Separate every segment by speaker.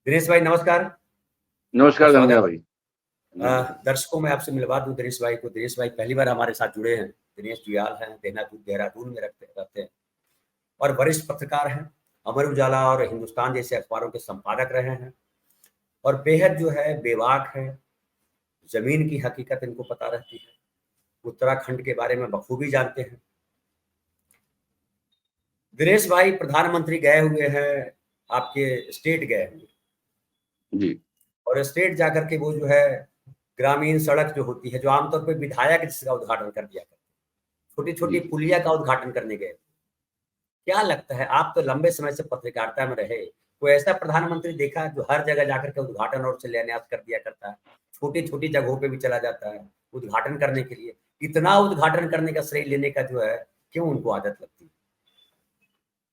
Speaker 1: दिनेश भाई नमस्कार। आपका
Speaker 2: नमस्कार धनंजय
Speaker 1: स्वागत।
Speaker 2: भाई।
Speaker 1: दर्शकों में आपसे मिलवा दूं दिनेश भाई को। दिनेश भाई पहली बार हमारे साथ जुड़े हैं। दिनेश जुयाल हैं, देहरादून में रहते हैं और वरिष्ठ पत्रकार हैं। अमर उजाला और हिंदुस्तान जैसे अखबारों के संपादक रहे हैं और बेहद जो है बेबाक है। जमीन की हकीकत इनको पता रहती है, उत्तराखंड के बारे में बखूबी जानते हैं। दिनेश भाई प्रधानमंत्री गए हुए हैं, आपके स्टेट गए हुए
Speaker 2: जी
Speaker 1: और स्टेट जाकर के वो जो है ग्रामीण सड़क जो होती है, जो आमतौर पे विधायक जिसका उद्घाटन कर दिया करते, छोटी छोटी
Speaker 2: जी
Speaker 1: पुलिया का उद्घाटन करने गए। क्या लगता है, आप तो लंबे समय से पत्रकारिता में रहे, कोई ऐसा प्रधानमंत्री देखा जो हर जगह जाकर के उद्घाटन और शिलान्यास कर दिया करता है, छोटी छोटी जगहों पे भी चला जाता है उद्घाटन करने के लिए? इतना उद्घाटन करने का श्रेय लेने का जो है क्यों उनको आदत लगती है?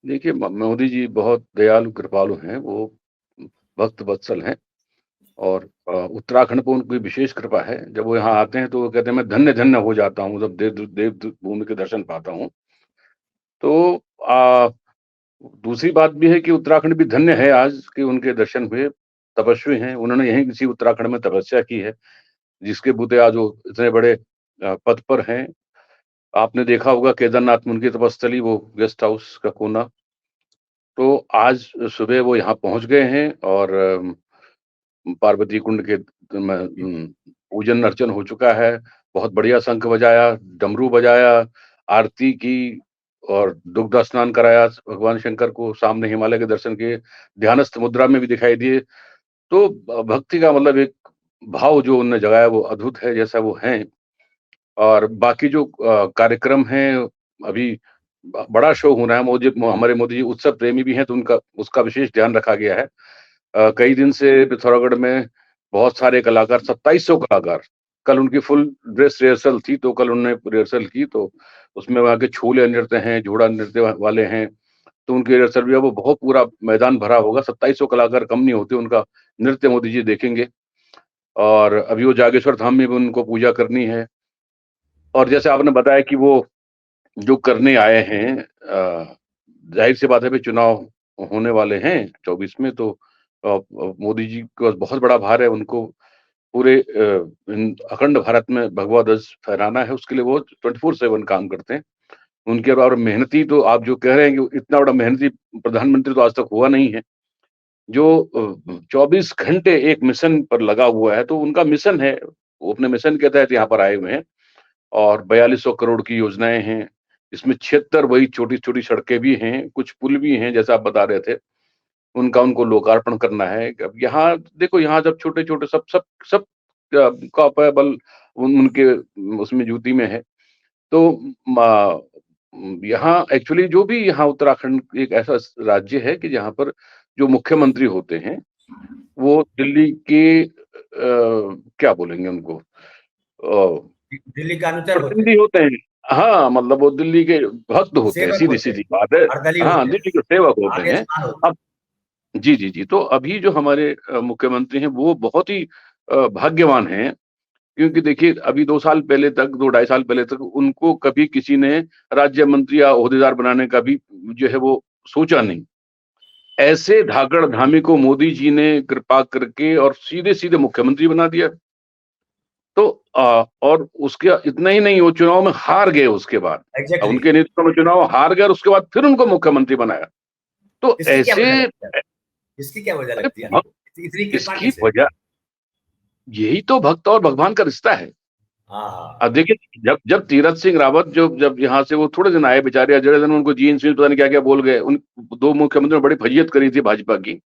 Speaker 2: देखिए, मोदी जी बहुत दयालु कृपालु हैं। वो भक्त वत्सल हैं और उत्तराखंड पर उनकी विशेष कृपा है। जब वो यहाँ आते हैं तो वो कहते हैं मैं धन्य धन्य हो जाता हूँ जब देव भूमि के दर्शन पाता हूँ। तो दूसरी बात भी है कि उत्तराखंड भी धन्य है आज कि उनके दर्शन हुए। तपस्वी हैं, उन्होंने यहीं किसी उत्तराखंड में तपस्या की है, जिसके बुते आज वो इतने बड़े पद पर हैं। आपने देखा होगा केदारनाथ में उनकी तपस्थली, वो गेस्ट हाउस का कोना। तो आज सुबह वो यहाँ पहुँच गए हैं और पार्वती कुंड के पूजन अर्चन हो चुका है। बहुत बढ़िया शंख बजाया, डमरू बजाया, आरती की और दुग्ध स्नान कराया भगवान शंकर को, सामने हिमालय के दर्शन किए, ध्यानस्थ मुद्रा में भी दिखाई दिए। तो भक्ति का मतलब एक भाव जो उन्होंने जगाया वो अद्भुत है, जैसा वो हैं। और बाकी जो कार्यक्रम हैं, अभी बड़ा शो हो रहा है। हमारे मोदी जी उत्सव प्रेमी भी हैं, तो उनका उसका विशेष ध्यान रखा गया है। कई दिन से पिथौरागढ़ में बहुत सारे कलाकार, 2700 कलाकार, कल उनकी फुल ड्रेस रिहर्सल थी, तो कल उन्होंने रिहर्सल की। तो उसमें वहाँ के छोले नृत्य हैं, जोड़ा नृत्य वाले हैं, तो उनकी रिहर्सल भी है। वो बहुत पूरा मैदान भरा होगा, 2700 कलाकार कम नहीं होते। उनका नृत्य मोदी जी देखेंगे। और अभी वो जागेश्वर धाम में भी उनको पूजा करनी है। और जैसे आपने बताया कि वो जो करने आए हैं, जाहिर सी बात है, भी चुनाव होने वाले हैं 24 में। तो मोदी जी का बहुत बड़ा भार है, उनको पूरे अखंड भारत में भगवा ध्वज फहराना है। उसके लिए वो 24/7 काम करते हैं। उनके और मेहनती, तो आप जो कह रहे हैं कि इतना बड़ा मेहनती प्रधानमंत्री तो आज तक हुआ नहीं है, जो 24 घंटे एक मिशन पर लगा हुआ है। तो उनका मिशन है, वो अपने मिशन के तहत यहाँ पर आए हुए हैं। और 4200 करोड़ की योजनाएं हैं, इसमें 76 वही छोटी-छोटी सड़कें भी हैं, कुछ पुल भी हैं, जैसा आप बता रहे थे। उनका उनको लोकार्पण करना है। अब यहाँ देखो, यहाँ जब छोटे-छोटे सब सब सब का बल उनके उसमें जूती में है। तो यहाँ एक्चुअली जो भी यहाँ उत्तराखंड एक ऐसा राज्य है कि जहाँ पर जो मुख्यमंत्री होते हैं, वो दिल्ली के क्या बोलेंगे उनको,
Speaker 1: दिल्ली का अनुचर होते हैं,
Speaker 2: प्रतिनिधि होते हैं। हाँ, मतलब वो दिल्ली के भक्त होते हैं,
Speaker 1: सेवक होते हैं,
Speaker 2: सीधी-सीधी बात है।
Speaker 1: अर्दली
Speaker 2: हाँ,
Speaker 1: होते हैं,
Speaker 2: दिल्ली के सेवक होते
Speaker 1: आगे
Speaker 2: हैं।
Speaker 1: स्थान होते हैं।
Speaker 2: अब जी, जी, जी। तो अभी जो हमारे मुख्यमंत्री हैं, वो बहुत ही भाग्यवान हैं, क्योंकि देखिए अभी 2 साल पहले तक, 2 ढाई साल पहले तक उनको कभी किसी ने राज्य मंत्री या ओहदेदार बनाने का भी जो है वो सोचा नहीं। ऐसे धाकड़-धामी को मोदी जी ने कृपा करके और सीधे-सीधे मुख्यमंत्री बना दिया। तो और उसके इतना ही नहीं, वो चुनाव में हार गए उसके बाद।
Speaker 1: एग्जैक्टली।
Speaker 2: उनके नेतृत्व में चुनाव हार गए और उसके बाद फिर उनको मुख्यमंत्री बनाया। तो
Speaker 1: इसकी क्या
Speaker 2: ऐसे
Speaker 1: वजह लगती है? इसकी क्या वजह
Speaker 2: अरे
Speaker 1: लगती है?
Speaker 2: भक्त,
Speaker 1: इतनी कृपा
Speaker 2: इसकी
Speaker 1: कैसे?
Speaker 2: वजह यही तो भक्त और भगवान का रिश्ता है।
Speaker 1: हाँ हाँ।
Speaker 2: अब देखिए, जब जब तीरथ सिंह रावत जब यहाँ से वो थोड़े दिन आए बेचारे, अजय दिन उनको जीन्स वीन्स पता नहीं क्या-क्या बोल गए। उन 2 मुख्यमंत्रियों ने बड़ी फजीहत करी थी भाजपा की।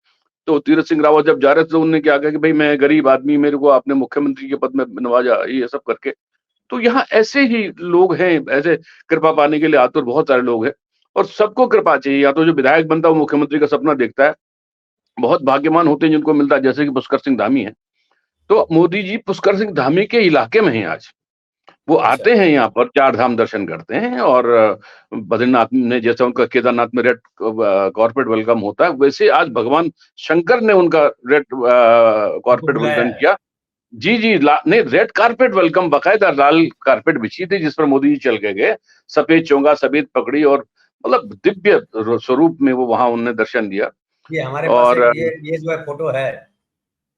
Speaker 2: तो तीरथ सिंह रावत जब जा रहे थे, तो उन्होंने क्या कहा कि भई मैं गरीब आदमी, मेरे को आपने मुख्यमंत्री के पद में नवाजा, ये सब करके। तो यहाँ ऐसे ही लोग हैं, ऐसे कृपा पाने के लिए आतुर बहुत सारे लोग हैं। और सबको कृपा चाहिए। या तो जो विधायक बनता है वो मुख्यमंत्री का सपना देखता है, बहुत भाग्यवान होते हैं जिनको मिलता है, जैसे कि पुष्कर सिंह धामी हैं। तो मोदी जी पुष्कर सिंह धामी के इलाके में हैं आज। वो
Speaker 1: अच्छा।
Speaker 2: आते हैं यहाँ पर, 4 धाम दर्शन करते हैं। और बद्रीनाथ में जैसा उनका केदारनाथ में रेड कॉर्पोरेट वेलकम होता है, वैसे आज भगवान शंकर ने उनका रेड
Speaker 1: उनको
Speaker 2: कॉर्पोरेट
Speaker 1: बुलाया
Speaker 2: वेलकम
Speaker 1: है।
Speaker 2: किया। जी, जी, नहीं, रेड कारपेट वेलकम, बाकायदा लाल कारपेट बिछी थी जिस पर मोदी जी चल के गए। सफेद चोंगा, सफेद पगड़ी और मतलब दिव्य स्वरूप में वो वहाँ उन्होंने दर्शन दिया।
Speaker 1: ये हमारे पास
Speaker 2: और
Speaker 1: एक ये जो है फोटो है।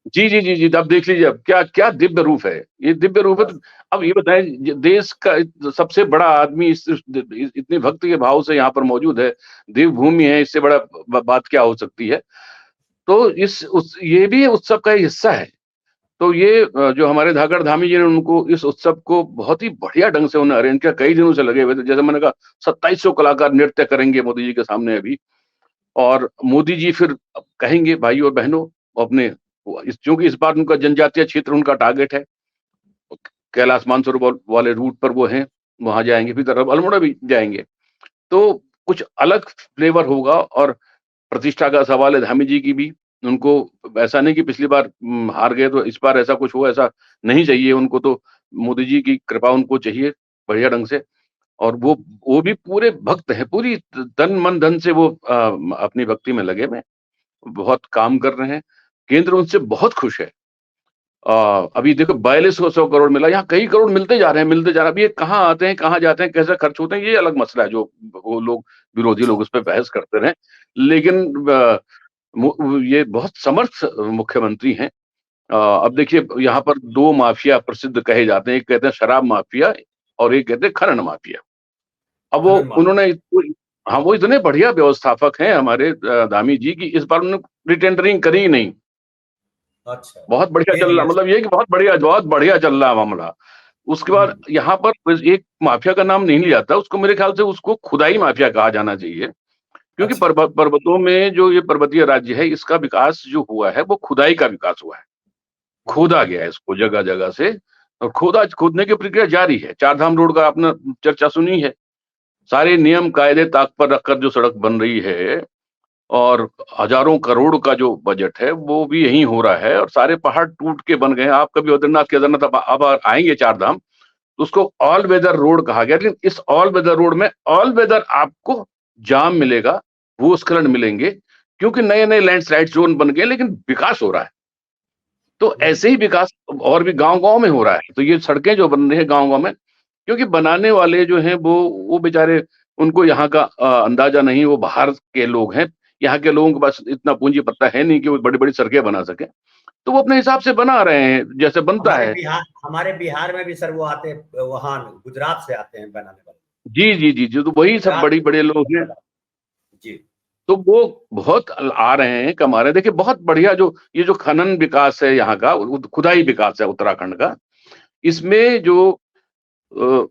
Speaker 2: जी, जी, जी, जी, अब देख लीजिए, अब क्या क्या दिव्य रूप है, ये दिव्य रूप है। तो
Speaker 1: बस
Speaker 2: अब ये बताएँ, ज देश का सबसे बड़ा आदमी इस इतने भक्ति के भाव से यहाँ पर मौजूद है, देवभूमि है, इससे बड़ा बात क्या हो सकती है? तो इस उस ये भी उत्सव का एक हिस्सा है। तो ये जो हमारे धाकड़ धामी जी ने उनको इस उत्सव को बहुत ही बढ़िया ढंग से उन्होंने अरेंज किया, कई दिनों से लगे हुए थे। जैसे मैंने कहा, 2700 कलाकार नृत्य करेंगे मोदी जी के सामने अभी, और मोदी जी फिर कहेंगे, भाइयों और बहनों, अपने चूँकि इस बार उनका जनजातीय क्षेत्र उनका टारगेट है, कैलाश मानसरोवर वाले रूट पर वो हैं, वहाँ जाएँगे, फिर तरफ अल्मोड़ा भी जाएँगे। तो कुछ अलग फ्लेवर होगा, और प्रतिष्ठा का सवाल है धामी जी की भी। उनको ऐसा नहीं कि पिछली बार हार गए तो इस बार ऐसा कुछ हो, ऐसा नहीं चाहिए उनको। तो मोदी जी की कृपा उनको चाहिए बढ़िया ढंग से, और वो भी पूरे भक्त हैं, पूरी तन, मन, धन से वो अपनी भक्ति में लगे हुए हैं, बहुत काम कर रहे हैं। केंद्र उनसे बहुत खुश है। अभी देखो 4200 करोड़ मिला, यहाँ कई करोड़ मिलते जा रहे हैं, मिलते जा रहे हैं। अभी ये कहाँ आते हैं, कहाँ जाते हैं, कैसे खर्च होते हैं, ये अलग मसला है, जो वो लोग, विरोधी
Speaker 1: अच्छा।
Speaker 2: लोग उस पे बहस करते रहें। लेकिन ये बहुत समर्थ मुख्यमंत्री हैं। अब देखिए, यहाँ पर 2 माफिया प्रसिद्ध कहे जाते हैं, एक कहते हैं शराब माफिया, और एक कहते हैं खनन माफिया। अब वो
Speaker 1: खनन माफिया।
Speaker 2: उन्होंने हाँ, वो इतने बढ़िया व्यवस्थापक हैं हमारे धामी जी की, इस बार उन्होंने रिटेंडरिंग करी ही नहीं।
Speaker 1: अच्छा।
Speaker 2: बहुत बढ़िया
Speaker 1: दे
Speaker 2: चल रहा,
Speaker 1: दिया।
Speaker 2: मतलब ये है कि बहुत बढ़िया चल रहा है मामला। उसके बाद
Speaker 1: हम्म।
Speaker 2: यहाँ पर बस एक माफिया का नाम नहीं लिया जाता, उसको मेरे ख्याल से उसको खुदाई माफिया कहा जाना चाहिए। क्योंकि
Speaker 1: अच्छा।
Speaker 2: पर्वतों में जो ये पर्वतीय राज्य है, इसका विकास जो हुआ है, वो खुदाई का विकास हुआ है। खोदा
Speaker 1: हम्म।
Speaker 2: गया है इसको जगह-जगह से, और खोदने की प्रक्रिया जारी है। चार धाम रोड का आपने चर्चा सुनी है। सारे नियम कायदे ताक पर रखकर जो सड़क बन रही है, और हजारों करोड़ का जो बजट है, वो भी यहीं हो रहा है, और सारे पहाड़ टूट के बन गए हैं। आप कभी बद्रीनाथ, केदारनाथ अब आएँगे चार धाम, तो उसको ऑल वेदर रोड कहा गया। लेकिन इस ऑल वेदर रोड में ऑल वेदर आपको जाम मिलेगा, भूस्खलन मिलेंगे, क्योंकि नए-नए लैंडस्लाइड ज़ोन बन गए, लेकिन विकास हो रहा है। तो
Speaker 1: हम्म।
Speaker 2: ऐसे ही विकास और भी गाँव-गाँव में हो रहा है। तो ये सड़कें जो बन रही हैं गाँव-गाँव में, क्योंकि बनाने वाले जो हैं वो बेचारे, उनको यहाँ का अंदाज़ा नहीं, वो बाहर के लोग हैं। यहाँ के लोगों के पास इतना पूँजी-पत्ता है नहीं कि वो बड़ी-बड़ी सड़कें बना सकें। तो वो अपने हिसाब से बना रहे हैं, जैसे बनता है।
Speaker 1: हमारे बिहार में भी सर वो आते हैं, वहाँ गुजरात से आते हैं बनाने वाले।
Speaker 2: जी, जी, जी, जी, तो वही सब
Speaker 1: गुजरात से
Speaker 2: बड़े-बड़े लोग हैं।
Speaker 1: जी।
Speaker 2: तो वो बहुत आ रहे हैं, कमा रहे हैं। देखिए, बहुत बढ़िया जो ये जो खनन विकास है यहाँ का, खुदाई विकास है उत्तराखंड का, इसमें जो अ,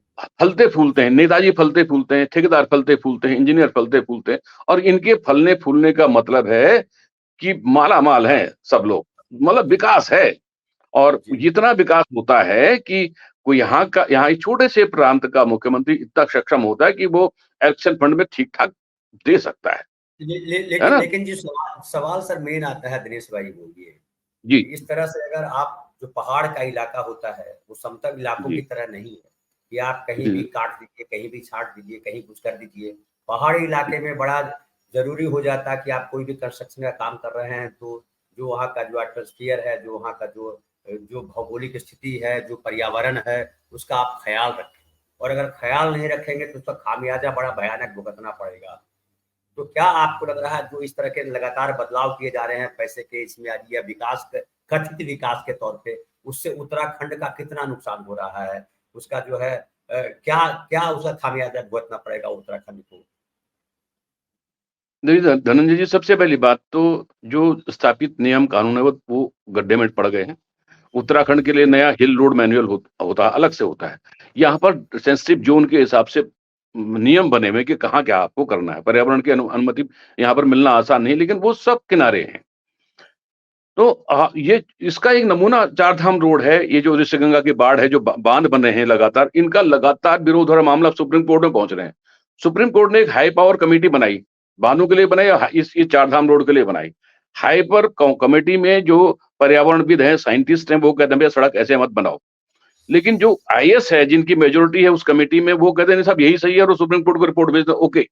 Speaker 2: फलते-फूलते हैं, नेताजी फलते-फूलते हैं, ठेकेदार फलते-फूलते हैं, इंजीनियर फलते-फूलते हैं, और इनके फलने-फूलने का मतलब है कि माला-माल हैं सब लोग। मतलब विकास है, और
Speaker 1: जी।
Speaker 2: इतना विकास होता है कि कोई यहाँ एक छोटे से प्रांत का मुख्यमंत्री इतना सक्षम होता है कि वो इलेक्शन फंड में ठीक-ठाक दे सकता है
Speaker 1: लेकिन
Speaker 2: ना?
Speaker 1: लेकिन जो सवाल सवाल सर मेन आता है दिनेश भाई, वो ये
Speaker 2: जी,
Speaker 1: कि इस तरह से अगर आप, जो पहाड़ का इलाका होता है वो समतल इलाकों की
Speaker 2: जी,
Speaker 1: तरह नहीं है कि आप कहीं भी
Speaker 2: जी,
Speaker 1: काट दीजिए, कहीं भी छाट दीजिए, कहीं कुछ कर दीजिए। पहाड़ी इलाके में बड़ा जरूरी हो जाता है कि आप कोई भी कंस्ट्रक्शन का काम कर रहे हैं तो जो वहाँ का जो एटमोस्फियर है, जो वहाँ का जो जो भौगोलिक स्थिति है, जो पर्यावरण है, उसका आप ख्याल रखें। और अगर ख्याल नहीं रखेंगे तो उसका खामियाजा बड़ा भयानक भुगतना पड़ेगा। तो क्या आपको लग रहा है जो इस तरह के लगातार बदलाव किए जा रहे हैं पैसे के इसमें या विकास के, कथित विकास के तौर पे, उससे उत्तराखंड का कितना नुकसान हो रहा है? उसका जो है क्या क्या उसका खामियाजा भुगतना पड़ेगा उत्तराखंड को?
Speaker 2: देखिए धनंजय जी, सबसे पहली बात तो जो स्थापित नियम कानून है, वो गड्ढे में पड़ गए हैं। उत्तराखंड के लिए नया हिल रोड मैनुअल होता है, अलग से होता है। यहाँ पर सेंसिटिव ज़ोन के हिसाब से नियम बने हुए हैं कि कहाँ क्या आपको करना है। पर्यावरण की अनुमति यहाँ पर मिलना आसान नहीं है, लेकिन वो सब किनारे हैं। तो ये इसका एक नमूना चार धाम रोड है। ये जो ऋषिगंगा की बाढ़ है, जो बांध बन रहे हैं लगातार, इनका लगातार विरोध और मामला सुप्रीम कोर्ट में पहुंच रहे हैं। सुप्रीम कोर्ट ने एक हाई पावर कमेटी बनाई, बांधों के लिए बनाई, या इस चार धाम रोड के लिए बनाई। हाई पावर कमेटी में जो पर्यावरणविद हैं, साइंटिस्ट हैं, वो कहते हैं भैया सड़क ऐसे मत बनाओ। लेकिन जो आईएएस है, जिनकी मेजोरिटी है उस कमेटी में, वो कहते हैं नहीं साहब यही सही है, और वो सुप्रीम कोर्ट को रिपोर्ट भेजते हैं, ओके।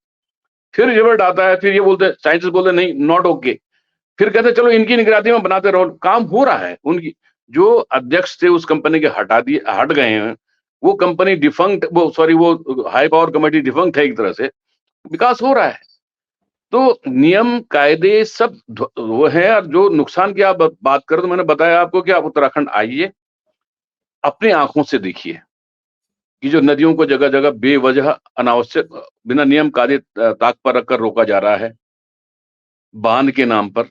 Speaker 2: फिर रिजल्ट आता है, फिर ये बोलते हैं, साइंटिस्ट बोलते हैं नहीं, नॉट ओके। फिर कहते हैं चलो इनकी निगरानी में बनाते रहो, काम हो रहा है। उनकी जो अध्यक्ष थे उस कंपनी के हट गए हैं। वो कंपनी डिफंक्ट, वो सॉरी, वो हाई पावर कमेटी डिफंक्ट है एक तरह से। विकास हो रहा है। तो नियम कायदे सब वो है। और जो नुकसान की आप बात करें तो मैंने बताया आपको कि आप उत्तराखंड आइए, अपनी आंखों से देखिए कि जो नदियों को जगह जगह बेवजह अनावश्यक बिना नियम कायदे ताक पर रखकर रोका जा रहा है बांध के नाम पर।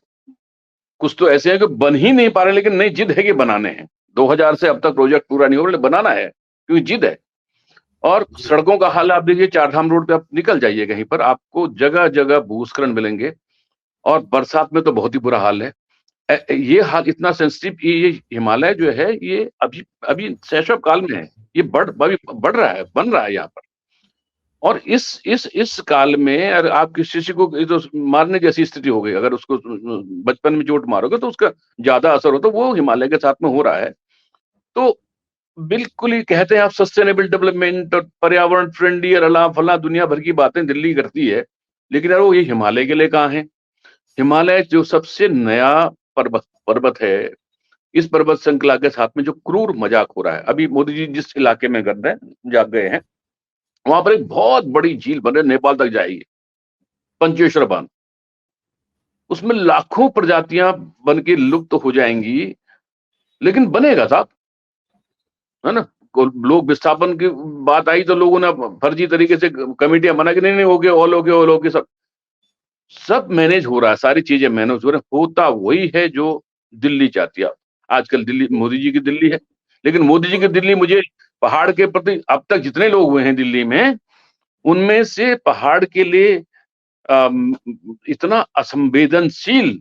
Speaker 2: कुछ तो ऐसे हैं कि बन ही नहीं पा रहे, लेकिन नहीं, जिद है कि बनाने हैं। 2000 से अब तक प्रोजेक्ट पूरा नहीं हो रहा, बनाना है क्योंकि जिद है। और
Speaker 1: जी
Speaker 2: सड़कों का हाल आप देखिए, चारधाम रोड पे आप निकल जाइए कहीं पर, आपको जगह जगह भूस्खलन मिलेंगे। और बरसात में तो बहुत ही बुरा हाल है। ये हाल इतना सेंसिटिव, ये हिमालय जो है ये अभी अभी शैशव काल में है। ये बढ़ रहा है, बन रहा है यहाँ पर। और इस काल में अगर आप किसी को ये तो मारने जैसी स्थिति हो गई, अगर उसको बचपन में चोट मारोगे तो उसका ज्यादा असर होता है, वो हिमालय के साथ में हो रहा है। तो बिल्कुल ही कहते हैं आप सस्टेनेबल डेवलपमेंट और पर्यावरण फ्रेंडली और अला फला दुनिया भर की बातें दिल्ली करती है, लेकिन यार वो ये हिमालय के लिए कहाँ है? हिमालय जो सबसे नया पर्वत पर्वत है, इस पर्वत श्रृंखला के साथ में जो क्रूर मजाक हो रहा है। अभी मोदी जी जिस इलाके में गए हैं, वहां पर एक बहुत बड़ी झील बन रही है, नेपाल तक जाएगी, पंचेश्वर बांध। उसमें लाखों प्रजातियां बन के लुप्त हो जाएंगी, लेकिन बनेगा साहब, है ना। लोग विस्थापन की बात आई तो लोगों ने फर्जी तरीके से कमेटियां बना के नहीं नहीं हो गया, ऑल हो गया, ऑल हो गया, सब मैनेज हो रहा है, सारी चीजें मैनेज हो रही है। होता वही है जो दिल्ली चाहती है। आजकल दिल्ली मोदी जी की दिल्ली है, लेकिन मोदी जी
Speaker 1: तो
Speaker 2: की दिल्ली, मुझे पहाड़ के प्रति अब तक जितने लोग हुए हैं दिल्ली में, उनमें से पहाड़ के लिए इतना असंवेदनशील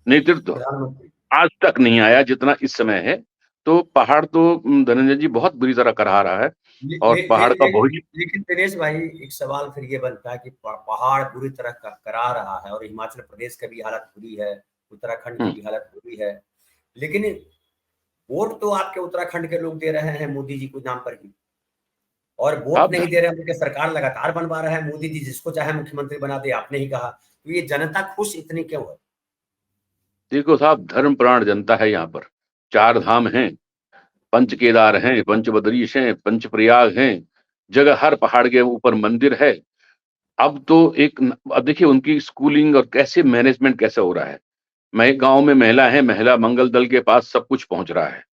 Speaker 2: नेतृत्व
Speaker 1: प्रधानमंत्री।
Speaker 2: आज तक नहीं आया जितना इस समय है। तो पहाड़ तो धनंजय जी बहुत बुरी तरह करा रहा है।
Speaker 1: ले,
Speaker 2: और
Speaker 1: ले, ले,
Speaker 2: पहाड़ का
Speaker 1: ले,
Speaker 2: बहुत
Speaker 1: लेकिन दिनेश भाई, एक सवाल फिर ये बनता है कि पहाड़ बुरी तरह करा रहा है और हिमाचल प्रदेश का भी हालत बुरी है, उत्तराखंड की भी हालत बुरी है, लेकिन वोट तो आपके उत्तराखंड के लोग दे रहे हैं मोदी जी को नाम पर ही, और वोट
Speaker 2: अब
Speaker 1: नहीं दे रहे हैं, उनके सरकार लगातार बनवा रहा है। मोदी जी जिसको चाहे मुख्यमंत्री बना दे, आपने ही कहा। तो ये जनता खुश इतनी क्यों है?
Speaker 2: देखो साहब, धर्म प्राण जनता है यहाँ पर। 4 धाम हैं, पंच केदार हैं, पंच बदरीश हैं, पंच प्रयाग हैं, जगह हर पहाड़ के ऊपर मंदिर है। अब तो अब देखिए उनकी स्कूलिंग और कैसे मैनेजमेंट कैसे हो रहा है। मैं गांव में महिला है, महिला मंगल दल के पास सब कुछ पहुंच रहा है,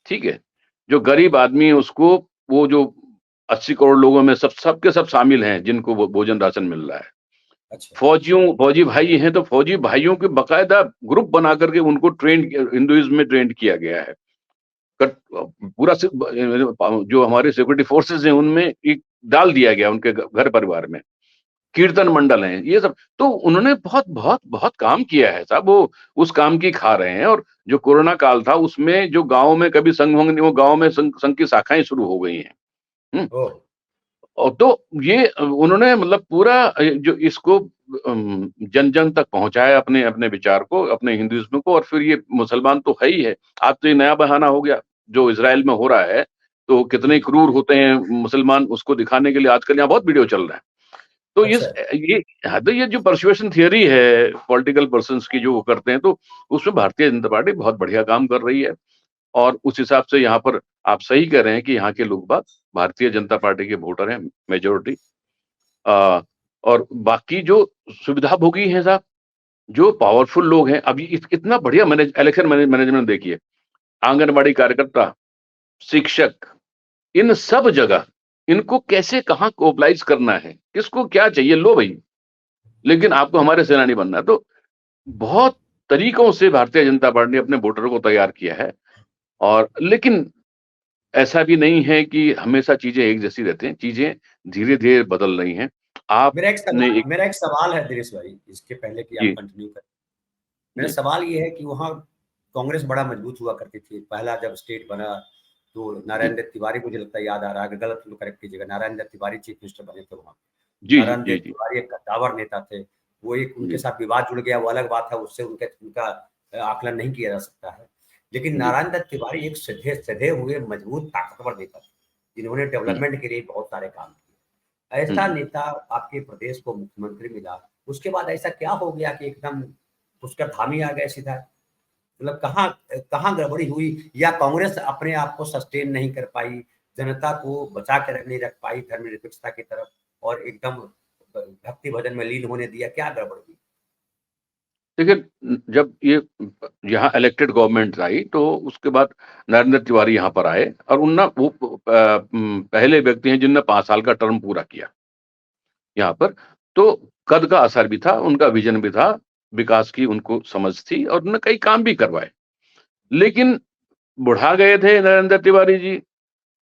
Speaker 2: ठीक है। जो गरीब आदमी है उसको, वो जो 80 करोड़ लोगों में सबके सब शामिल हैं जिनको वो भोजन राशन मिल रहा है।
Speaker 1: अच्छा।
Speaker 2: फौजी भाई हैं तो फौजी भाइयों के बकायदा ग्रुप बना करके उनको हिंदुइज्म में ट्रेंड किया गया है। पूरा जो हमारे सिक्योरिटी फोर्सेस हैं उनमें एक डाल दिया गया उनके घर परिवार में। कीर्तन मंडल हैं ये सब। तो उन्होंने बहुत बहुत बहुत काम किया है साहब, वो उस काम की खा रहे हैं। और जो कोरोना काल था उसमें जो गांव में कभी संघ वंघ नहीं, वो गांव में संघ की शाखाएं शुरू हो गई हैं।
Speaker 1: ओ।
Speaker 2: और तो ये उन्होंने मतलब पूरा जो इसको जन जन तक पहुंचाया, अपने अपने विचार को, अपने हिंदुइज्म को। और फिर ये मुसलमान तो है ही है। आज तो ये नया बहाना हो गया जो इजराइल में हो रहा है, तो कितने
Speaker 1: जी।
Speaker 2: क्रूर होते हैं मुसलमान, उसको दिखाने के लिए आजकल यहाँ बहुत वीडियो चल रहा है। तो
Speaker 1: अच्छा।
Speaker 2: ये जो परसुएशन थियरी है पॉलिटिकल पर्संस की जो वो करते हैं, तो उसमें भारतीय जनता पार्टी बहुत बढ़िया काम कर रही है। और उस हिसाब से यहाँ पर आप सही कह रहे हैं कि यहाँ के लोग बाग भारतीय जनता पार्टी के वोटर हैं, मेजोरिटी। और बाकी जो सुविधा भोगी हैं साहब, जो पावरफुल लोग हैं, अभी इतना बढ़िया इलेक्शन मैनेजमेंट देखिए। आंगनबाड़ी कार्यकर्ता, शिक्षक, इन सब जगह इनको कैसे कहाँ मोबिलाइज करना है, किसको क्या चाहिए, लो भाई, लेकिन आपको हमारे सेनानी बनना है। तो बहुत तरीकों से भारतीय जनता पार्टी ने अपने वोटरों को तैयार किया है। और लेकिन ऐसा भी नहीं है कि हमेशा चीजें एक जैसी रहती हैं, चीजें धीरे धीरे बदल रही हैं। आपने एक
Speaker 1: मेरा एक सवाल है दिनेश भाई, इसके पहले कि आप
Speaker 2: जी
Speaker 1: कंटिन्यू करें। मेरा
Speaker 2: जी
Speaker 1: सवाल ये है कि वहाँ कांग्रेस बड़ा मजबूत हुआ करती थी। पहला जब स्टेट बना तो
Speaker 2: जी
Speaker 1: नारायण दत्त तिवारी, मुझे लगता है याद आ रहा है, अगर गलत तो करेक्ट कीजिएगा, नारायण दत्त तिवारी चीफ मिनिस्टर बने थे वहाँ।
Speaker 2: जी जी
Speaker 1: नारायण
Speaker 2: जी
Speaker 1: दत्त
Speaker 2: जी
Speaker 1: तिवारी एक कद्दावर नेता थे। वो एक उनके
Speaker 2: जी
Speaker 1: साथ विवाद जुड़ गया, वो अलग बात है, उससे उनका आकलन नहीं किया जा सकता है। लेकिन
Speaker 2: जी
Speaker 1: नारायण दत्त तिवारी एक सधे सधे हुए मजबूत ताकतवर नेता थे, जिन्होंने
Speaker 2: हम्म,
Speaker 1: डेवलपमेंट के लिए बहुत सारे काम किए। ऐसा
Speaker 2: हम्म।
Speaker 1: नेता आपके प्रदेश को मुख्यमंत्री मिला, उसके बाद ऐसा क्या हो गया कि एकदम उसका धामी आ गए सीधा? मतलब कहाँ कहाँ गड़बड़ी हुई, या कांग्रेस अपने आप को सस्टेन नहीं कर पाई, जनता को बचा के नहीं रख पाई धर्मनिरपेक्षता की तरफ, और एकदम भक्ति भजन में लीन होने दिया, क्या गड़बड़ हुई?
Speaker 2: देखिए, जब ये यहाँ इलेक्टेड गवर्नमेंट आई तो उसके बाद नरेंद्र तिवारी यहाँ पर आए और वो पहले व्यक्ति हैं जिनने 5 साल का टर्म पूरा किया यहाँ पर। तो कद का असर भी था, उनका विजन भी था, विकास की उनको समझ थी और उन्होंने कई काम भी करवाए। लेकिन बुढ़ा गए थे नरेंद्र तिवारी जी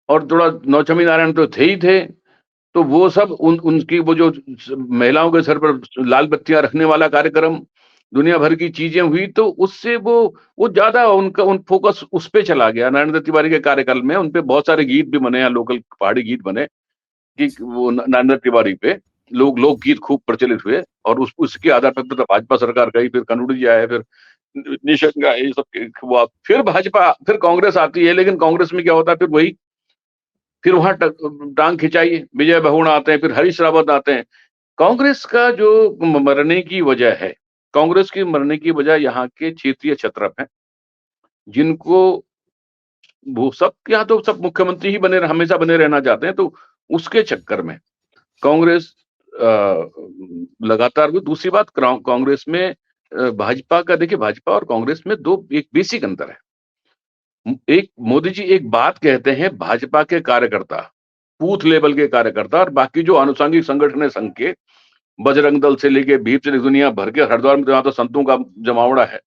Speaker 2: और थोड़ा नौछमी नारायण तो थे ही थे। तो वो सब उनकी वो जो महिलाओं के सर पर लाल बत्तियां रखने वाला कार्यक्रम, दुनिया भर की चीजें हुई, तो उससे वो ज्यादा उनका फोकस उस पे चला गया। नरेंद्र तिवारी के कार्यकाल में उनपे बहुत सारे गीत भी बने, लोकल पहाड़ी गीत बने कि वो नरेंद्र तिवारी पे लोकगीत खूब प्रचलित हुए और उसके आधार पर तो भाजपा सरकार गई, फिर कानूड़ी जी आए, फिर निशंक आए, ये सब हुआ, फिर भाजपा, फिर कांग्रेस आती है। लेकिन कांग्रेस में क्या होता है, फिर वही, फिर वहां टांग खिंचाई, विजय बहुगुणा आते हैं, फिर हरीश रावत आते हैं। कांग्रेस का जो मरने की वजह है, कांग्रेस की मरने की वजह यहाँ के क्षेत्रीय क्षत्रप हैं, जिनको वो सब यहाँ तो सब मुख्यमंत्री ही हमेशा बने रहना चाहते हैं। तो उसके चक्कर में कांग्रेस लगातार दूसरी बात, कांग्रेस में भाजपा का, देखिए भाजपा और कांग्रेस में एक बेसिक अंतर है। एक मोदी जी एक बात कहते हैं, भाजपा के कार्यकर्ता, बूथ लेवल के कार्यकर्ता और बाकी जो आनुषंगिक संगठन है संघ के, बजरंग दल से लेके भीप से दुनिया भर के, हरिद्वार में तो यहाँ तो संतों का जमावड़ा है,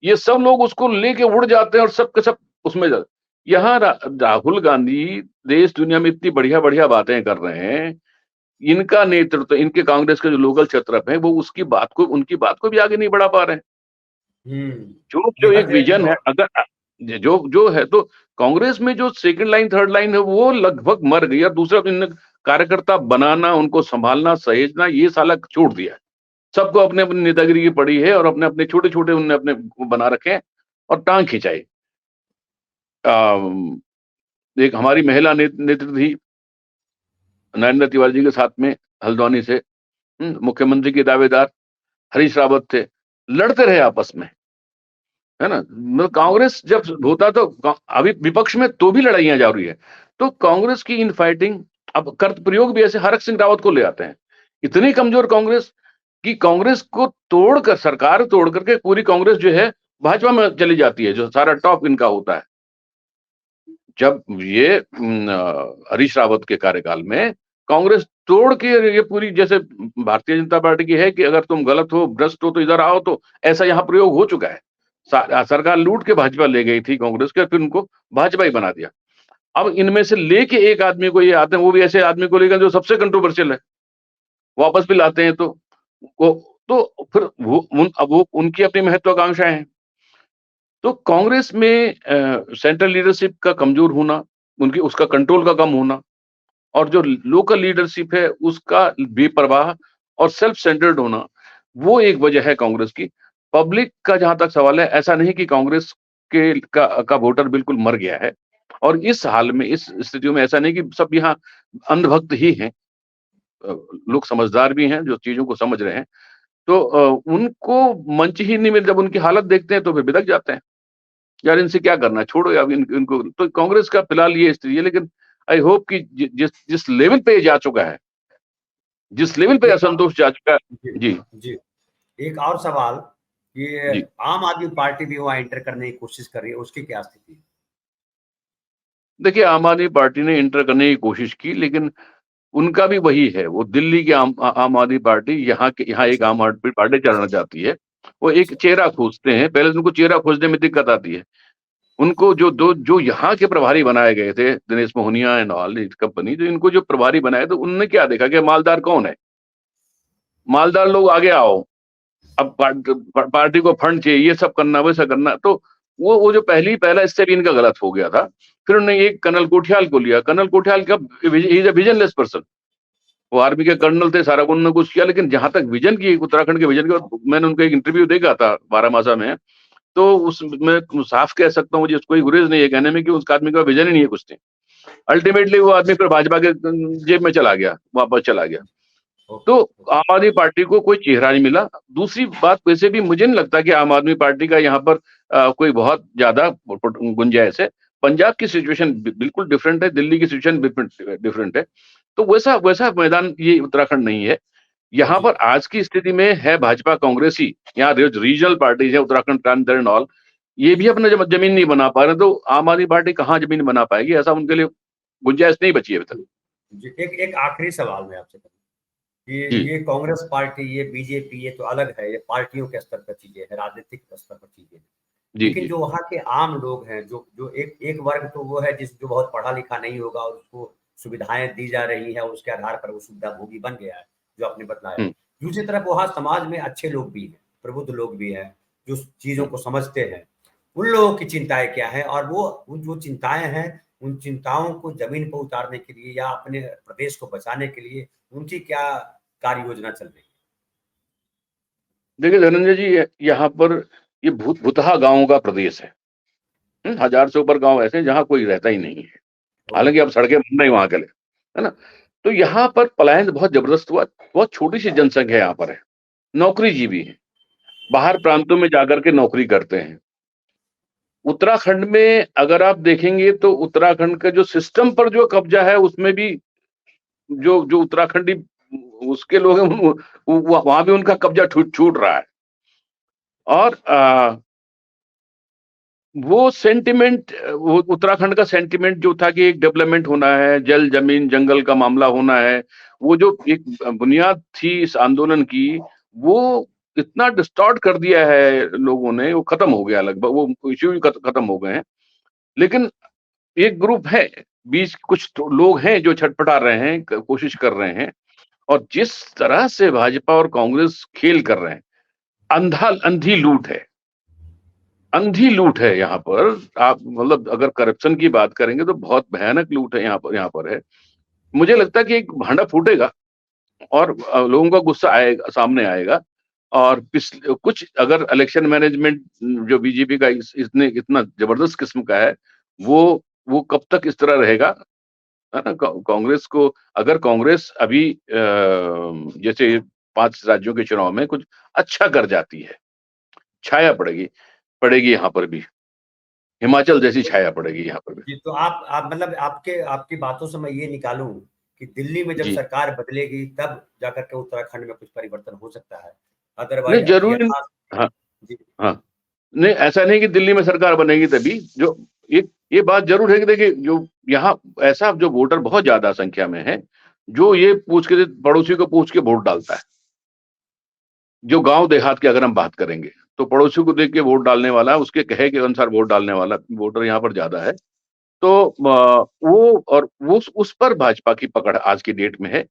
Speaker 2: ये सब लोग उसको लेके उड़ जाते हैं और सब के सब उसमें यहाँ राहुल गांधी देश दुनिया में इतनी बढ़िया बढ़िया बातें कर रहे हैं, इनका नेतृत्व, इनके कांग्रेस के जो लोकल क्षेत्र है वो उनकी बात को भी आगे नहीं बढ़ा पा रहे हैं। जो एक विजन है, अगर जो है, तो कांग्रेस में जो सेकंड लाइन थर्ड लाइन है वो लगभग मर गई और दूसरा कार्यकर्ता बनाना, उनको संभालना, सहेजना, ये साला छोड़ दिया है। सबको अपने अपनी नेतागिरी की पड़ी है और अपने अपने छोटे छोटे उन्होंने अपने बना रखे हैं और टांग खिंचाई। एक हमारी महिला नेतृत्व थी नरेंद्र तिवारी जी के साथ में, हल्द्वानी से, मुख्यमंत्री के दावेदार हरीश रावत थे, लड़ते रहे आपस में, है ना। मतलब कांग्रेस जब होता तो अभी विपक्ष में तो भी लड़ाइयां जा रही है। तो कांग्रेस की इन फाइटिंग, अब कर्त प्रयोग भी ऐसे हरक सिंह रावत को ले आते हैं। इतनी कमजोर कांग्रेस कि कांग्रेस को तोड़कर, सरकार तोड़ करके पूरी कांग्रेस जो है भाजपा में चली जाती है, जो सारा टॉप इनका होता है। जब ये हरीश रावत के कार्यकाल में कांग्रेस तोड़ के ये पूरी, जैसे भारतीय जनता पार्टी की है कि अगर तुम गलत हो, भ्रष्ट हो तो इधर आओ, तो ऐसा यहाँ प्रयोग हो चुका है। सरकार लूट के भाजपा ले गई थी कांग्रेस के, फिर उनको भाजपा ही बना दिया। अब इनमें से लेके एक आदमी को ये आते हैं, वो भी ऐसे आदमी को लेकर जो सबसे कंट्रोवर्शियल है, वापस भी लाते हैं। तो फिर वो उनकी अपनी महत्वाकांक्षाएं हैं। तो कांग्रेस में सेंट्रल लीडरशिप का कमजोर होना, उसका कंट्रोल का कम होना, और जो लोकल लीडरशिप है उसका बेपरवाह और सेल्फ सेंटर्ड होना, वो एक वजह है कांग्रेस की। पब्लिक का जहां तक सवाल है, ऐसा नहीं कि कांग्रेस का वोटर बिल्कुल मर गया है, और इस हाल में, इस स्थितियों में ऐसा नहीं कि सब यहाँ अंधभक्त ही हैं। लोग समझदार भी हैं जो चीजों को समझ रहे हैं। तो उनको मंच ही नहीं मिल, जब उनकी हालत देखते हैं तो फिर बिदक जाते हैं, यार इनसे क्या करना है, छोड़ो यार इनको। तो कांग्रेस का फिलहाल ये स्थिति है। लेकिन आई होप कि जिस लेवल पे जा चुका है, जिस लेवल पे असंतोष जा चुका है। जी
Speaker 1: जी, एक और सवाल, ये आम आदमी पार्टी भी वहां एंटर करने की कोशिश कर रही है, उसकी क्या स्थिति है?
Speaker 2: देखिए, आम आदमी पार्टी ने एंटर करने की कोशिश की, लेकिन उनका भी वही है, वो दिल्ली की आम आदमी पार्टी यहाँ एक आम आदमी पार्टी चलाना चाहती है। वो एक चेहरा खोजते हैं, पहले उनको चेहरा खोजने में दिक्कत आती है। उनको जो यहाँ के प्रभारी बनाए गए थे, Dinesh Mohania and all company, जो इनको जो प्रभारी बनाए, तो उन्होंने क्या देखा कि मालदार कौन है, मालदार लोग आगे आओ, अब पार्टी को फंड चाहिए, ये सब करना, वैसा करना। तो वो जो पहला स्टेप इनका गलत हो गया था। फिर उन्होंने एक कर्नल कोठियाल को लिया। कर्नल कोठियाल का इज अ विजनलेस पर्सन, वो आर्मी के कर्नल थे, सारा उन्होंने कुछ किया। लेकिन जहां तक विजन की, उत्तराखंड के विजन की, मैंने उनका एक इंटरव्यू देखा था बारामासा में, तो उसमें साफ कह सकता हूँ, मुझे कोई गुरेज नहीं है कहने में कि उस आदमी का विजन ही नहीं है कुछ नहीं। अल्टीमेटली वो आदमी फिर भाजपा के जेब में चला गया, वापस चला गया। तो आम आदमी पार्टी को कोई चेहरा नहीं मिला। दूसरी बात, वैसे भी मुझे नहीं लगता कि आम आदमी पार्टी का यहाँ पर कोई बहुत ज्यादा गुंजाइश है। पंजाब की सिचुएशन बिल्कुल डिफरेंट है, दिल्ली की सिचुएशन डिफरेंट है। तो वैसा मैदान ये उत्तराखंड नहीं है। यहाँ
Speaker 1: जी
Speaker 2: पर आज की स्थिति में है भाजपा कांग्रेस ही, यहाँ रीजनल पार्टीज है उत्तराखंड क्रांति दल एंड ऑल, ये भी अपना जमीन नहीं बना पा रहे, तो आम आदमी पार्टी कहाँ जमीन बना पाएगी? ऐसा उनके लिए गुंजाइश नहीं बची है अभी तक।
Speaker 1: जी एक एक आखिरी सवाल मैं आपसे करूँ,
Speaker 2: जी
Speaker 1: ये कांग्रेस पार्टी, ये बीजेपी, ये तो अलग है, ये पार्टियों के स्तर पर चीजें है, राजनीतिक स्तर पर चीजें हैं।
Speaker 2: जी
Speaker 1: लेकिन
Speaker 2: जी
Speaker 1: जो वहाँ के आम लोग हैं, जो जो एक वर्ग तो वो है जो बहुत पढ़ा लिखा नहीं होगा और उसको सुविधाएं दी जा रही है और उसके आधार पर वो सुविधा भोगी बन गया है, जो आपने बताया।
Speaker 2: हम्म
Speaker 1: दूसरी तरफ वहाँ समाज में अच्छे लोग भी हैं, प्रबुद्ध लोग भी हैं, जो चीजों
Speaker 2: हम्म।
Speaker 1: को समझते हैं। उन लोगों की चिंताएं क्या है, और वो उन जो चिंताएं हैं, उन चिंताओं को जमीन पर उतारने के लिए या अपने प्रदेश को बचाने के लिए उनकी क्या कार्य योजना चल रही है?
Speaker 2: देखिए धनंजय जी, यहाँ पर ये भुतहा गांवों का प्रदेश है। 1000 से ऊपर गांव ऐसे हैं जहाँ कोई रहता ही नहीं है, हालांकि अब सड़कें बन रही वहां के लिए, है ना। तो यहाँ पर पलायन बहुत जबरदस्त हुआ, बहुत छोटी सी जनसंख्या यहाँ पर है, नौकरीजीवी है, बाहर प्रांतों में जाकर के नौकरी करते हैं। उत्तराखंड में अगर आप देखेंगे तो उत्तराखंड का जो सिस्टम पर जो कब्जा है उसमें भी जो जो उत्तराखंडी उसके लोग हैं वहां भी उनका कब्जा छूट रहा है। और वो सेंटिमेंट, वो उत्तराखंड का सेंटिमेंट जो था कि एक डेवलपमेंट होना है, जल जमीन जंगल का मामला होना है, वो जो एक बुनियाद थी इस आंदोलन की, वो इतना डिस्टॉर्ट कर दिया है लोगों ने, वो खत्म हो गया लगभग, वो इश्यू भी खत्म हो गए हैं। लेकिन एक ग्रुप है, बीच कुछ तो लोग हैं जो छटपटा रहे हैं, कोशिश कर रहे हैं। और जिस तरह से भाजपा और कांग्रेस खेल कर रहे हैं, अंधी लूट है, अंधी लूट है यहाँ पर। आप मतलब अगर करप्शन की बात करेंगे तो बहुत भयानक लूट है यहाँ पर है। मुझे लगता है कि एक भांडा फूटेगा और लोगों का गुस्सा आएगा, सामने आएगा। और कुछ अगर इलेक्शन मैनेजमेंट जो बीजेपी का इतना जबरदस्त किस्म का है, वो कब तक इस तरह रहेगा, है ना। कांग्रेस को, अगर कांग्रेस अभी जैसे 5 राज्यों के चुनाव में कुछ अच्छा कर जाती है, छाया पड़ेगी पड़ेगी यहाँ पर भी, हिमाचल जैसी छाया पड़ेगी यहाँ पर भी।
Speaker 1: जी, तो आप मतलब आपकी बातों से मैं ये निकालूं कि दिल्ली में जब
Speaker 2: जी
Speaker 1: सरकार बदलेगी तब जाकर के उत्तराखंड में कुछ परिवर्तन हो सकता है,
Speaker 2: नहीं
Speaker 1: अदरवाइज
Speaker 2: जरूरी।
Speaker 1: यथा।
Speaker 2: हाँ
Speaker 1: जी
Speaker 2: हाँ। नहीं ऐसा नहीं कि दिल्ली में सरकार बनेगी तभी, जो ये बात जरूर है कि देखिए, जो यहाँ ऐसा जो वोटर बहुत ज्यादा संख्या में है, जो ये पूछ के पड़ोसी को पूछ के वोट डालता है। जो गांव देहात की अगर हम बात करेंगे तो पड़ोसी को देख के वोट डालने वाला, उसके कहे के अनुसार वोट डालने वाला वोटर यहाँ पर ज्यादा है। तो वो और वो उस पर भाजपा की पकड़ आज की डेट में है।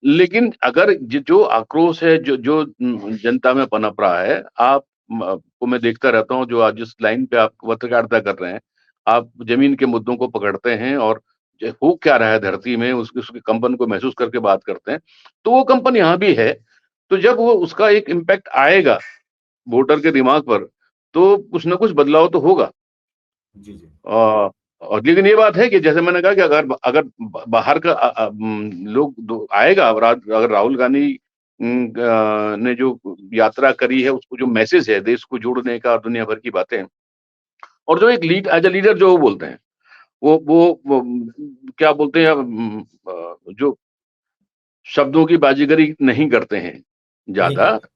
Speaker 2: लेकिन अगर जो आक्रोश है, जो जो जनता में पनप रहा है, आप को मैं देखता रहता हूँ, जो आज जिस लाइन पे आप पत्रकारिता कर रहे हैं, आप जमीन के मुद्दों को पकड़ते हैं और हो क्या रहा है धरती में उसके कंपन को महसूस करके बात करते हैं, तो वो कंपन यहाँ भी है। तो जब वो उसका एक इम्पैक्ट आएगा वोटर के दिमाग पर, तो कुछ ना कुछ बदलाव तो होगा।
Speaker 1: जी जी
Speaker 2: और लेकिन ये बात है कि जैसे मैंने कहा कि अगर अगर बाहर का लोग आएगा, अगर राहुल गांधी ने जो यात्रा करी है, उसको जो मैसेज है देश को जोड़ने का, दुनिया भर की बातें, और जो एक एज ए लीडर जो वो बोलते हैं, वो क्या बोलते हैं, जो शब्दों की बाजीगरी नहीं करते हैं
Speaker 1: नहीं
Speaker 2: ज्यादा।
Speaker 1: करते,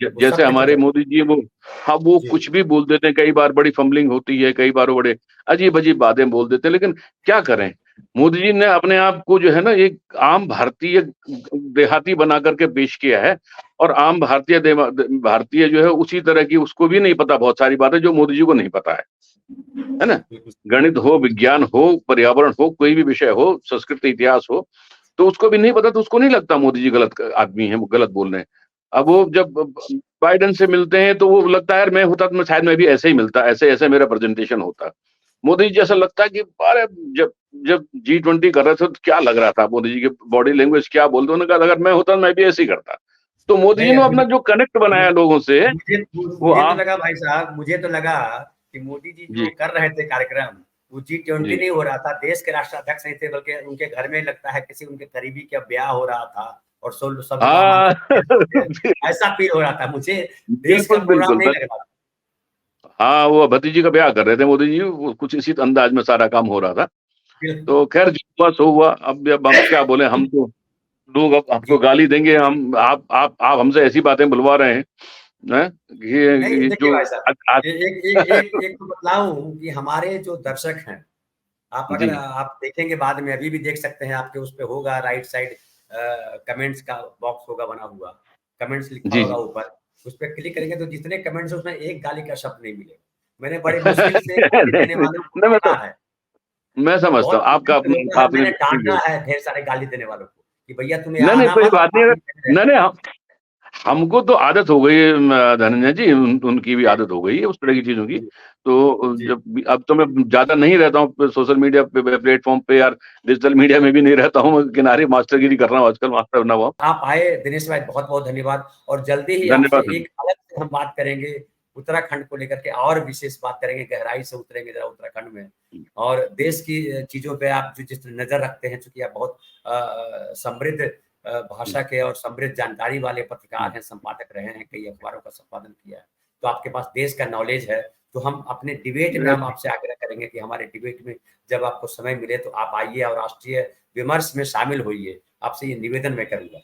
Speaker 1: वो
Speaker 2: जैसे
Speaker 1: सत्य को
Speaker 2: हमारे
Speaker 1: कहते
Speaker 2: मोदी जी, वो हाँ वो
Speaker 1: हैं। जी
Speaker 2: कुछ भी बोल देते हैं, कई बार बड़ी फंबलिंग होती है, कई बार वो बड़े अजीब अजीब बातें बोल देते हैं, लेकिन क्या करें। मोदी जी ने अपने आप को जो है ना एक आम भारतीय देहाती बना करके पेश किया है। और आम भारतीय जो है उसी तरह की, उसको भी नहीं पता बहुत सारी बातें जो मोदी जी को नहीं पता है ना।
Speaker 1: बिल्कुल।
Speaker 2: गणित हो, विज्ञान हो, पर्यावरण हो, कोई भी विषय हो, संस्कृत इतिहास हो, तो उसको भी नहीं पता, तो उसको नहीं लगता मोदी जी गलत आदमी है, वो गलत बोल रहे हैं। अब वो जब बाइडेन से मिलते हैं तो वो लगता है यार मैं होता तो मैं शायद मैं भी ऐसे ही मिलता, ऐसे ऐसे मेरा प्रेजेंटेशन होता। मोदी जी जैसा लगता है कि अरे जब जब G20 कर रहे थे तो क्या लग रहा था, मोदी जी की बॉडी लैंग्वेज क्या बोलते, उन्होंने कहा अगर मैं होता तो मैं भी ऐसे ही करता। तो मोदी जी
Speaker 1: नहीं
Speaker 2: ने
Speaker 1: मुझे
Speaker 2: अपना जो कनेक्ट बनाया लोगों से, वो
Speaker 1: मुझे तो
Speaker 2: आम।
Speaker 1: लगा भाई साहब, मुझे तो लगा कि मोदी जी जो
Speaker 2: जी
Speaker 1: कर रहे थे कार्यक्रम, वो G20
Speaker 2: जी
Speaker 1: नहीं हो रहा था, देश के राष्ट्राध्यक्ष नहीं थे, बल्कि उनके घर में लगता है किसी उनके करीबी का ब्याह हो रहा था और सब लोग
Speaker 2: हाँ
Speaker 1: आमंत्रित थे। ऐसा फील हो रहा था मुझे, देश का
Speaker 2: बिल्कुल
Speaker 1: प्रोग्राम
Speaker 2: बिल्कुल।
Speaker 1: नहीं लग रहा था।
Speaker 2: हाँ वो भतीजी का ब्याह कर रहे थे मोदी जी, वो कुछ इसी अंदाज में सारा काम हो रहा था।
Speaker 1: फिर-
Speaker 2: तो खैर जो हुआ सो हुआ, अब हम क्या बोले, हम तो लोग अब हमको
Speaker 1: जी।
Speaker 2: गाली देंगे, हम आप हमसे ऐसी बातें बुलवा रहे हैं, हैं?
Speaker 1: नहीं,
Speaker 2: ये
Speaker 1: देखिए
Speaker 2: जो
Speaker 1: भाई साहब,
Speaker 2: आज
Speaker 1: एक तो बतलाऊँ कि हमारे जो दर्शक हैं, आप अगर
Speaker 2: जी,
Speaker 1: आप देखेंगे बाद में, अभी भी देख सकते हैं, आपके उस पे होगा राइट साइड कमेंट्स का बॉक्स होगा बना हुआ, कमेंट्स लिखा
Speaker 2: जी,
Speaker 1: होगा
Speaker 2: जी।
Speaker 1: ऊपर, उस पे क्लिक करेंगे तो जितने कमेंट्स हैं उसमें एक गाली का शब्द नहीं मिलेगा। मैंने बड़ी मुश्किल से गाली
Speaker 2: नहीं,
Speaker 1: देने
Speaker 2: नहीं,
Speaker 1: वालों को
Speaker 2: नहीं,
Speaker 1: पकड़ा है,
Speaker 2: मैं समझता
Speaker 1: बहुत
Speaker 2: हूँ
Speaker 1: मुश्किल
Speaker 2: आपका
Speaker 1: से होता है,
Speaker 2: आपने
Speaker 1: मैंने
Speaker 2: ठीक
Speaker 1: डाँटा
Speaker 2: है।
Speaker 1: है ढेर सारे गाली देने वालों को, कि भैया तुम
Speaker 2: नहीं,
Speaker 1: यहाँ
Speaker 2: नहीं,
Speaker 1: आना
Speaker 2: कोई
Speaker 1: मत,
Speaker 2: बात नहीं
Speaker 1: आप
Speaker 2: है।
Speaker 1: ही कहे
Speaker 2: नहीं,
Speaker 1: रहना।
Speaker 2: नहीं, हमको तो आदत हो गई है धनंजय जी, उनकी भी
Speaker 1: जी,
Speaker 2: आदत हो गई है उस तरह की चीज़ों की।
Speaker 1: जी,
Speaker 2: तो
Speaker 1: जी।
Speaker 2: जब भी अब तो मैं ज़्यादा नहीं रहता हूँ सोशल मीडिया पे, प्लेटफ़ॉर्म पे, यार डिजिटल मीडिया में भी नहीं रहता हूँ, मैं किनारे मास्टरगिरी कर रहा हूँ आजकल, मास्टर बना हुआ हूँ।
Speaker 1: आप आए दिनेश भाई, बहुत-बहुत धन्यवाद, और जल्दी ही आपसे
Speaker 2: धन्यवाद, धन्यवाद।
Speaker 1: एक अलग से हम बात करेंगे, उत्तराखंड को लेकर के और विशेष बात करेंगे, गहराई से उतरेंगे ज़रा उत्तराखंड में, और देश की चीज़ों पे आप जो जिस नज़र रखते हैं, चूँकि आप बहुत समृद्ध
Speaker 2: हुँ,
Speaker 1: भाषा के और समृद्ध जानकारी वाले
Speaker 2: हुँ,
Speaker 1: पत्रकार हैं, संपादक रहे हैं, कई अखबारों का संपादन किया है, तो आपके पास देश का नॉलेज है, तो हम अपने डिबेट में हम आपसे आग्रह करेंगे कि हमारे डिबेट में जब आपको समय मिले तो आप आइए और राष्ट्रीय विमर्श में शामिल होइए। आपसे ये निवेदन मैं करूँगा।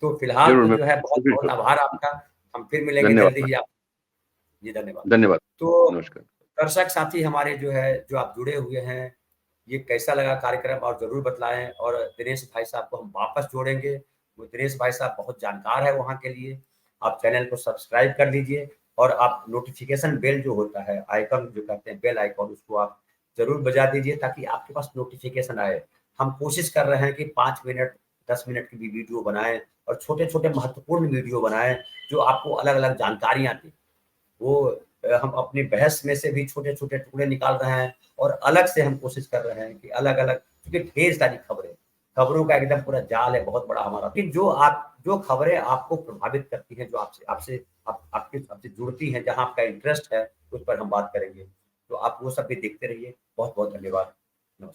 Speaker 1: तो फिलहाल
Speaker 2: ज़रूर
Speaker 1: तो
Speaker 2: मैं
Speaker 1: जो है
Speaker 2: कोशिश
Speaker 1: बहुत-बहुत
Speaker 2: करूँगा।
Speaker 1: आभार आपका। हम फिर मिलेंगे जल्दी
Speaker 2: धन्यवाद,
Speaker 1: ही आप जी, धन्यवाद।
Speaker 2: धन्यवाद।
Speaker 1: तो
Speaker 2: नमस्कार।
Speaker 1: दर्शक साथी हमारे जो है, जो आप जुड़े हुए हैं, ये कैसा लगा कार्यक्रम और ज़रूर बतलाएँ, और दिनेश भाई साहब को हम वापस जोड़ेंगे। वो दिनेश भाई साहब बहुत जानकार है वहाँ के लिए। आप चैनल को सब्सक्राइब कर लीजिए, और आप नोटिफ़िकेशन बेल जो होता है, आइकन जो कहते हैं बेल आइकन, उसको आप ज़रूर बजा दीजिए ताकि आपके पास नोटिफ़िकेशन आए। हम कोशिश कर रहे हैं कि 5 मिनट, 10 मिनट की भी वीडियो बनाएँ, और छोटे-छोटे महत्वपूर्ण वीडियो बनाएँ, जो आपको अलग-अलग जानकारियाँ दें। वो हम अपनी बहस में से भी छोटे-छोटे टुकड़े निकाल रहे हैं, और अलग से हम कोशिश कर रहे हैं कि अलग-अलग, क्योंकि ढेर सारी खबरें, खबरों का एकदम पूरा जाल है बहुत बड़ा हमारा। लेकिन जो खबरें आपको प्रभावित करती हैं, जो आपसे आपसे आप आपसे जुड़ती हैं, जहाँ आपका इंटरेस्ट है, उस पर हम बात करेंगे। तो आप वो सब भी देखते रहिए। बहुत-बहुत धन्यवाद।